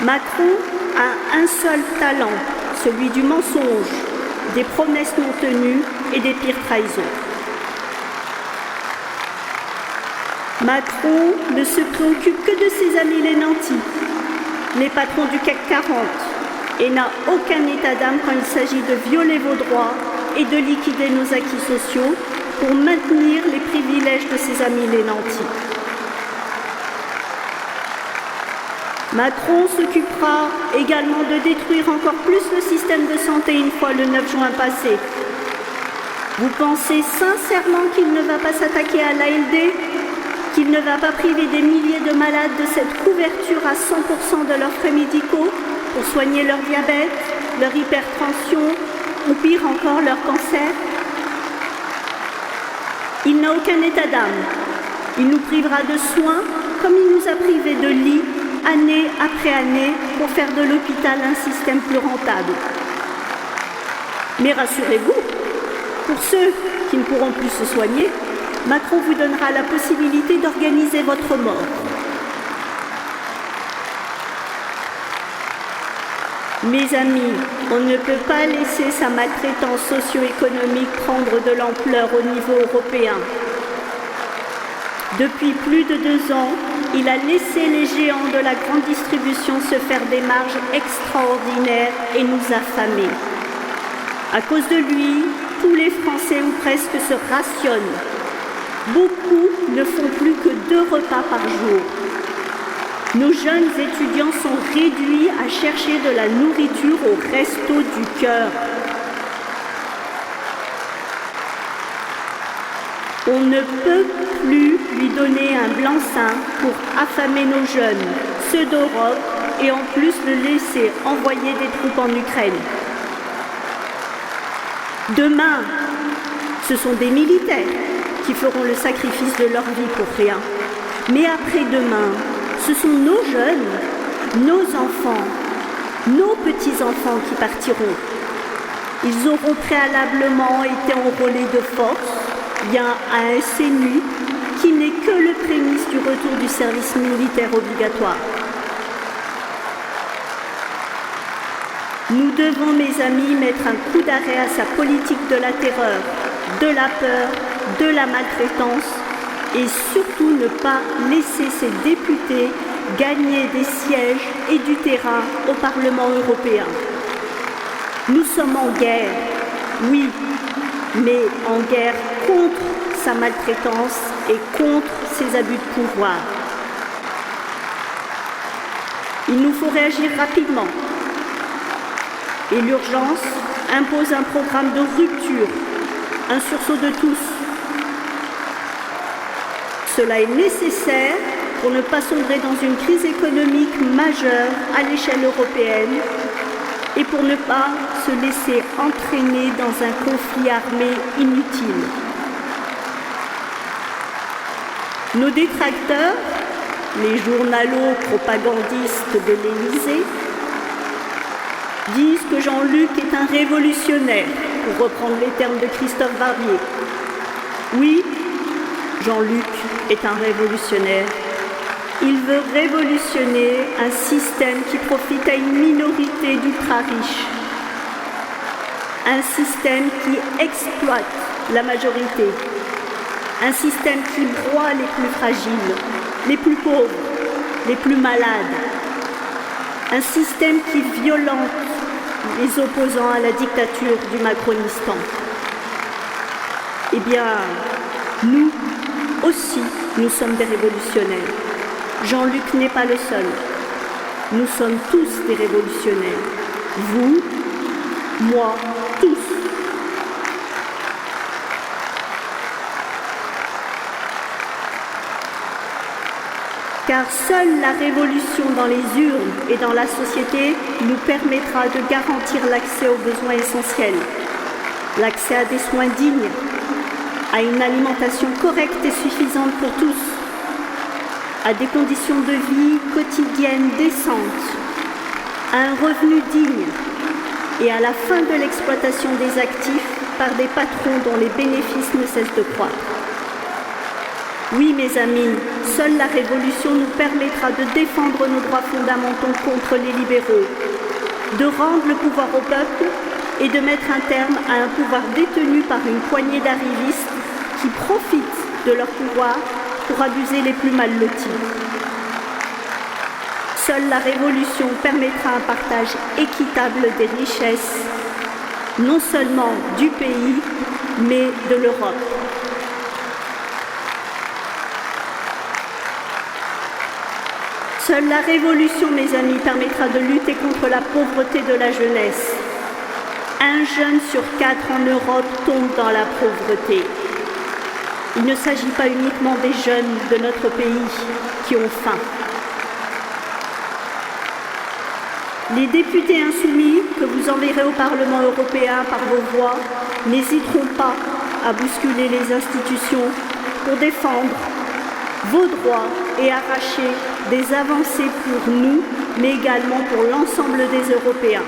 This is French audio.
Macron a un seul talent, celui du mensonge, des promesses non tenues et des pires trahisons. Macron ne se préoccupe que de ses amis les nantis, les patrons du CAC 40, et n'a aucun état d'âme quand il s'agit de violer vos droits et de liquider nos acquis sociaux pour maintenir les privilèges de ses amis les nantis. Macron s'occupera également de détruire encore plus le système de santé une fois le 9 juin passé. Vous pensez sincèrement qu'il ne va pas s'attaquer à l'ALD ? Qu'il ne va pas priver des milliers de malades de cette couverture à 100% de leurs frais médicaux pour soigner leur diabète, leur hypertension ou pire encore leur cancer? Il n'a aucun état d'âme. Il nous privera de soins comme il nous a privés de lits année après année pour faire de l'hôpital un système plus rentable. Mais rassurez-vous, pour ceux qui ne pourront plus se soigner, Macron vous donnera la possibilité d'organiser votre mort. Mes amis, on ne peut pas laisser sa maltraitance socio-économique prendre de l'ampleur au niveau européen. Depuis plus de 2 ans, il a laissé les géants de la grande distribution se faire des marges extraordinaires et nous affamer. À cause de lui, tous les Français ou presque se rationnent. Beaucoup ne font plus que 2 repas par jour. Nos jeunes étudiants sont réduits à chercher de la nourriture au resto du cœur. On ne peut plus lui donner un blanc-seing pour affamer nos jeunes, ceux d'Europe, et en plus le laisser envoyer des troupes en Ukraine. Demain, ce sont des militaires qui feront le sacrifice de leur vie pour rien. Mais après-demain, ce sont nos jeunes, nos enfants, nos petits-enfants qui partiront. Ils auront préalablement été enrôlés de force bien à un SNU qui n'est que le prémisse du retour du service militaire obligatoire. Nous devons, mes amis, mettre un coup d'arrêt à sa politique de la terreur, de la peur, de la maltraitance et surtout ne pas laisser ses députés gagner des sièges et du terrain au Parlement européen. Nous sommes en guerre, oui, mais en guerre contre sa maltraitance et contre ses abus de pouvoir. Il nous faut réagir rapidement. Et l'urgence impose un programme de rupture, un sursaut de tous. Cela est nécessaire pour ne pas sombrer dans une crise économique majeure à l'échelle européenne et pour ne pas se laisser entraîner dans un conflit armé inutile. Nos détracteurs, les journalos propagandistes de l'Élysée, disent que Jean-Luc est un révolutionnaire, pour reprendre les termes de Christophe Barbier. Oui, Jean-Luc est un révolutionnaire. Il veut révolutionner un système qui profite à une minorité d'ultra-riches. Un système qui exploite la majorité. Un système qui broie les plus fragiles, les plus pauvres, les plus malades. Un système qui violente les opposants à la dictature du Macronistan. Eh bien, nous aussi, nous sommes des révolutionnaires. Jean-Luc n'est pas le seul. Nous sommes tous des révolutionnaires. Vous, moi, tous. Car seule la révolution dans les urnes et dans la société nous permettra de garantir l'accès aux besoins essentiels, l'accès à des soins dignes, à une alimentation correcte et suffisante pour tous, à des conditions de vie quotidiennes décentes, à un revenu digne et à la fin de l'exploitation des actifs par des patrons dont les bénéfices ne cessent de croître. Oui, mes amis, seule la révolution nous permettra de défendre nos droits fondamentaux contre les libéraux, de rendre le pouvoir au peuple et de mettre un terme à un pouvoir détenu par une poignée d'arrivistes qui profitent de leur pouvoir pour abuser les plus mal lotis. Seule la révolution permettra un partage équitable des richesses, non seulement du pays, mais de l'Europe. Seule la révolution, mes amis, permettra de lutter contre la pauvreté de la jeunesse. Un jeune sur 4 en Europe tombe dans la pauvreté. Il ne s'agit pas uniquement des jeunes de notre pays qui ont faim. Les députés insoumis que vous enverrez au Parlement européen par vos voix n'hésiteront pas à bousculer les institutions pour défendre vos droits et arracher des avancées pour nous, mais également pour l'ensemble des Européens.